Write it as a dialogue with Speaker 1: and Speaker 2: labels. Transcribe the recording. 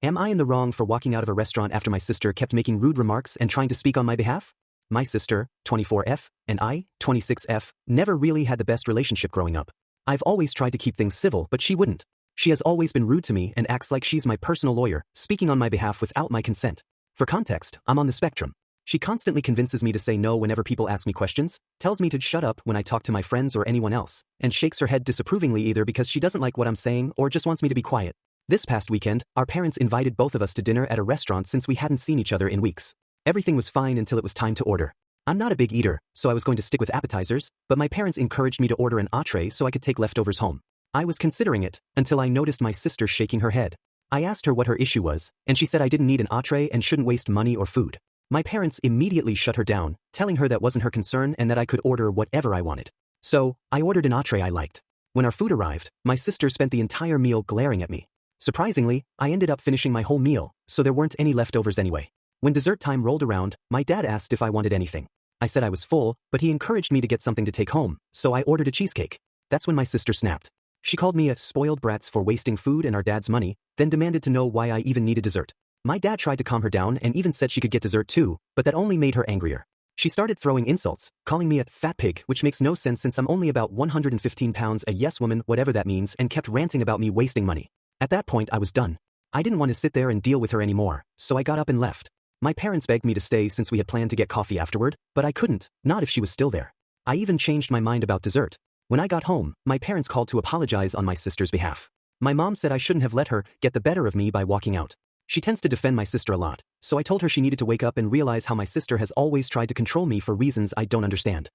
Speaker 1: Am I in the wrong for walking out of a restaurant after my sister kept making rude remarks and trying to speak on my behalf? My sister, 24F, and I, 26F, never really had the best relationship growing up. I've always tried to keep things civil, but she wouldn't. She has always been rude to me and acts like she's my personal lawyer, speaking on my behalf without my consent. For context, I'm on the spectrum. She constantly convinces me to say no whenever people ask me questions, tells me to shut up when I talk to my friends or anyone else, and shakes her head disapprovingly either because she doesn't like what I'm saying or just wants me to be quiet. This past weekend, our parents invited both of us to dinner at a restaurant since we hadn't seen each other in weeks. Everything was fine until it was time to order. I'm not a big eater, so I was going to stick with appetizers, but my parents encouraged me to order an entree so I could take leftovers home. I was considering it, until I noticed my sister shaking her head. I asked her what her issue was, and she said I didn't need an entree and shouldn't waste money or food. My parents immediately shut her down, telling her that wasn't her concern and that I could order whatever I wanted. So, I ordered an entree I liked. When our food arrived, my sister spent the entire meal glaring at me. Surprisingly, I ended up finishing my whole meal, so there weren't any leftovers anyway. When dessert time rolled around, my dad asked if I wanted anything. I said I was full, but he encouraged me to get something to take home, so I ordered a cheesecake. That's when my sister snapped. She called me a spoiled brats for wasting food and our dad's money, then demanded to know why I even needed dessert. My dad tried to calm her down and even said she could get dessert too, but that only made her angrier. She started throwing insults, calling me a fat pig, which makes no sense since I'm only about 115 pounds, a yes woman, whatever that means, and kept ranting about me wasting money. At that point I was done. I didn't want to sit there and deal with her anymore, so I got up and left. My parents begged me to stay since we had planned to get coffee afterward, but I couldn't, not if she was still there. I even changed my mind about dessert. When I got home, my parents called to apologize on my sister's behalf. My mom said I shouldn't have let her get the better of me by walking out. She tends to defend my sister a lot, so I told her she needed to wake up and realize how my sister has always tried to control me for reasons I don't understand.